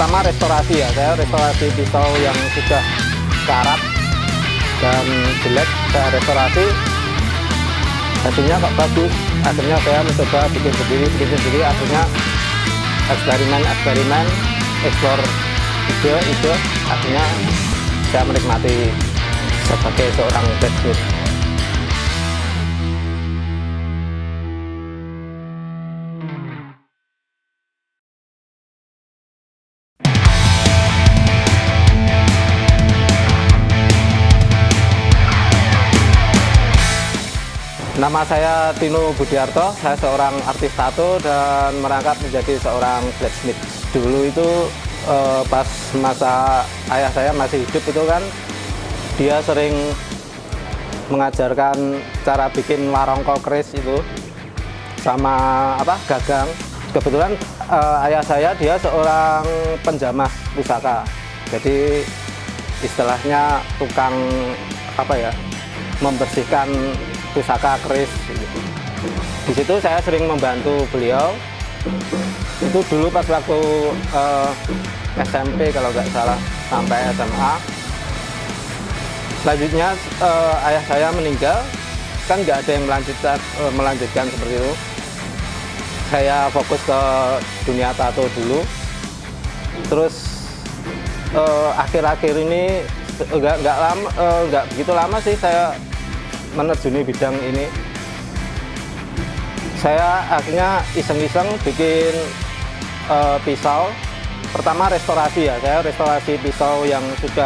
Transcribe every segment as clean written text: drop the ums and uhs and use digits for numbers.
pertama restorasi ya, saya restorasi pisau yang sudah karat dan jelek, saya restorasi, hasilnya kok bagus. Akhirnya saya mencoba bikin sendiri, akhirnya eksperimen, explore ide, akhirnya saya menikmati sebagai seorang blacksmith. Nama saya Tino Budiarto, saya seorang artis tato dan merangkap menjadi seorang blacksmith. Dulu itu pas masa ayah saya masih hidup itu kan, dia sering mengajarkan cara bikin warongko keris itu sama gagang. Kebetulan ayah saya dia seorang penjamah pusaka, jadi istilahnya tukang membersihkan pusaka keris. Di situ saya sering membantu beliau. Itu dulu pas waktu SMP kalau nggak salah sampai SMA. Selanjutnya ayah saya meninggal, kan nggak ada yang melanjutkan seperti itu. Saya fokus ke dunia tato dulu. Terus akhir-akhir ini nggak begitu lama sih saya menerjuni bidang ini. Saya akhirnya iseng-iseng bikin pisau. Pertama restorasi ya, saya restorasi pisau yang sudah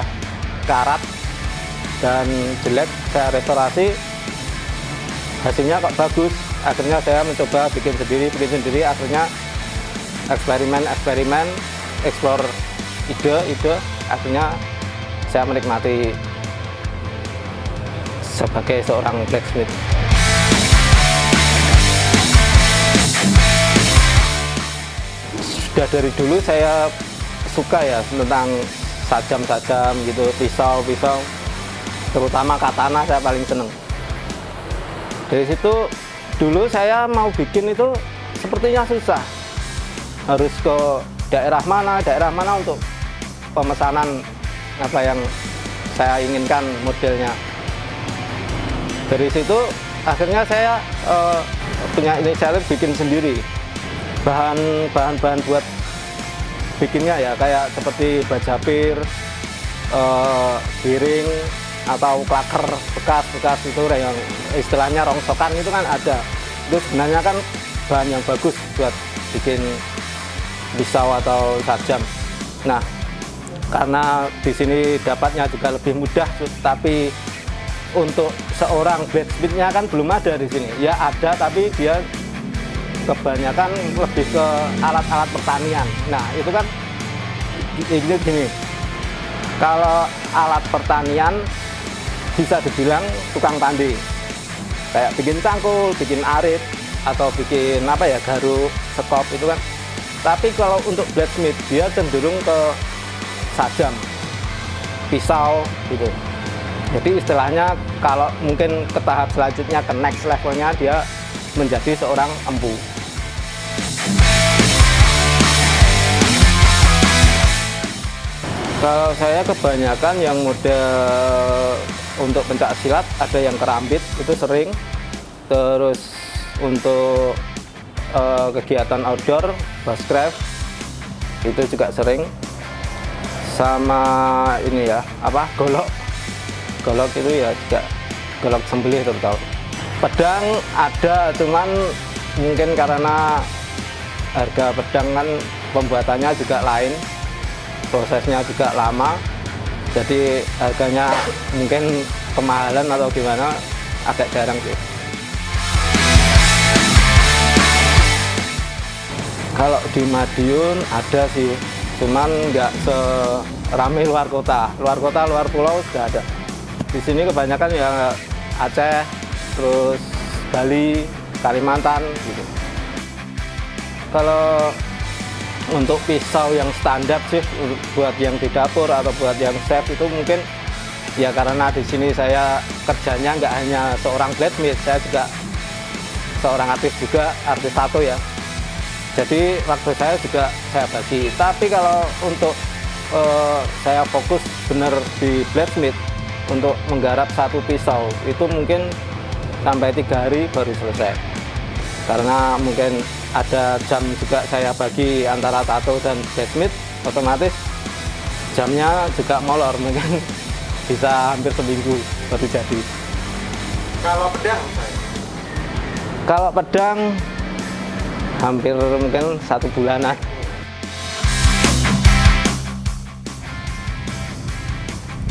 karat dan jelek, saya restorasi, hasilnya kok bagus. Akhirnya saya mencoba bikin sendiri, akhirnya eksperimen, explore ide, akhirnya saya menikmati sebagai seorang blacksmith. Sudah dari dulu saya suka ya tentang sajam gitu, pisau, terutama katana saya paling seneng. Dari situ dulu saya mau bikin itu sepertinya susah, harus ke daerah mana untuk pemesanan apa yang saya inginkan modelnya. Dari situ akhirnya saya punya inisiatif bikin sendiri bahan buat bikinnya ya, kayak seperti bajapir, piring atau klaker bekas itu yang istilahnya rongsokan itu kan ada. Itu sebenarnya kan bahan yang bagus buat bikin pisau atau sajam. Nah, karena di sini dapatnya juga lebih mudah, tapi untuk seorang blacksmith-nya kan belum ada di sini. Ya ada, tapi dia kebanyakan lebih ke alat-alat pertanian. Nah, itu kan ini gini. Kalau alat pertanian bisa dibilang tukang tanding. Kayak bikin cangkul, bikin arit, atau bikin garu, sekop itu kan. Tapi kalau untuk blacksmith dia cenderung ke sajam, pisau gitu. Jadi istilahnya kalau mungkin ke tahap selanjutnya, ke next levelnya, dia menjadi seorang empu. Kalau saya kebanyakan yang model untuk pencak silat, ada yang kerambit itu sering. Terus untuk kegiatan outdoor, bushcraft itu juga sering. Sama ini ya, golok itu ya juga, golok sembelih terutama. Pedang ada, cuman mungkin karena harga pedang kan pembuatannya juga lain, prosesnya juga lama, jadi harganya mungkin kemahalan atau gimana, agak jarang sih. Kalau di Madiun ada sih, cuman nggak seramai luar kota, luar pulau sudah ada. Di sini kebanyakan ya Aceh, terus Bali, Kalimantan gitu. Kalau untuk pisau yang standar sih buat yang di dapur atau buat yang chef itu mungkin ya karena di sini saya kerjanya nggak hanya seorang blacksmith, saya juga seorang artis tato ya. Jadi waktu saya juga saya bagi. Tapi kalau untuk saya fokus benar di blacksmith untuk menggarap satu pisau itu mungkin sampai 3 hari baru selesai. Karena mungkin ada jam juga saya bagi antara tato dan blacksmith, otomatis jamnya juga molor, mungkin bisa hampir seminggu baru jadi. Kalau pedang, Kalau pedang hampir mungkin 1 bulanan.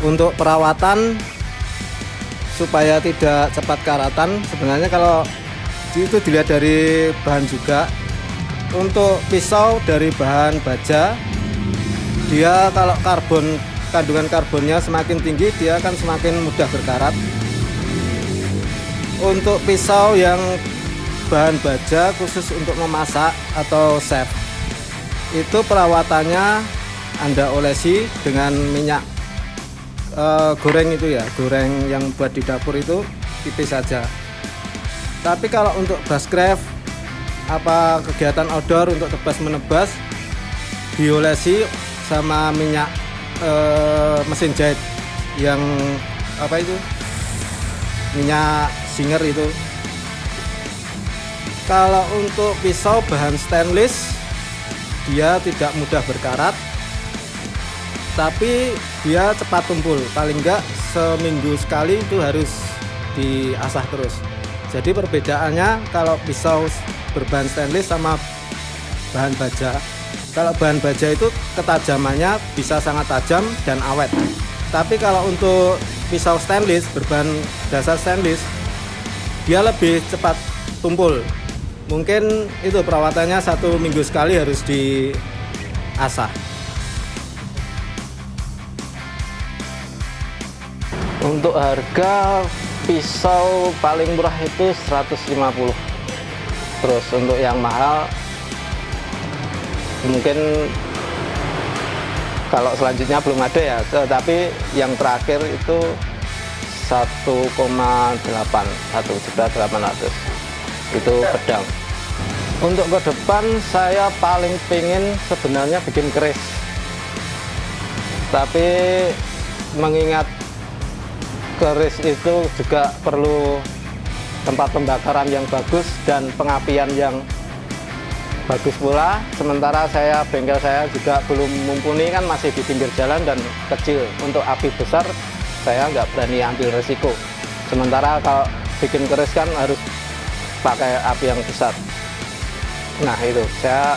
Untuk perawatan supaya tidak cepat karatan, sebenarnya kalau itu dilihat dari bahan juga. Untuk pisau dari bahan baja, dia kalau kandungan karbonnya semakin tinggi, dia akan semakin mudah berkarat. Untuk pisau yang bahan baja khusus untuk memasak atau chef, itu perawatannya Anda olesi dengan minyak goreng itu ya, goreng yang buat di dapur itu tipis saja. Tapi kalau untuk bushcraft, apa kegiatan outdoor untuk tebas menebas, diolesi sama minyak mesin jahit yang apa itu, minyak Singer itu. Kalau untuk pisau bahan stainless, dia tidak mudah berkarat, tapi dia cepat tumpul. Paling enggak seminggu sekali itu harus diasah terus. Jadi perbedaannya kalau pisau berbahan stainless sama bahan baja. Kalau bahan baja itu ketajamannya bisa sangat tajam dan awet. Tapi kalau untuk pisau stainless berbahan dasar stainless, dia lebih cepat tumpul. Mungkin itu perawatannya 1 minggu sekali harus diasah. Untuk harga pisau paling murah itu 150. Terus untuk yang mahal mungkin kalau selanjutnya belum ada ya, tetapi yang terakhir itu 1,8 itu pedang. Untuk ke depan saya paling pengen sebenarnya bikin keris, tapi mengingat keris itu juga perlu tempat pembakaran yang bagus dan pengapian yang bagus pula. Sementara bengkel saya juga belum mumpuni, kan masih di pinggir jalan dan kecil. Untuk api besar saya nggak berani ambil resiko. Sementara kalau bikin keris kan harus pakai api yang besar. Nah itu saya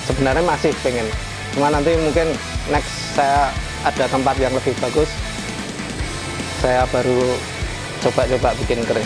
sebenarnya masih pengen. Cuma nanti mungkin next saya ada tempat yang lebih bagus, saya baru coba-coba bikin keris.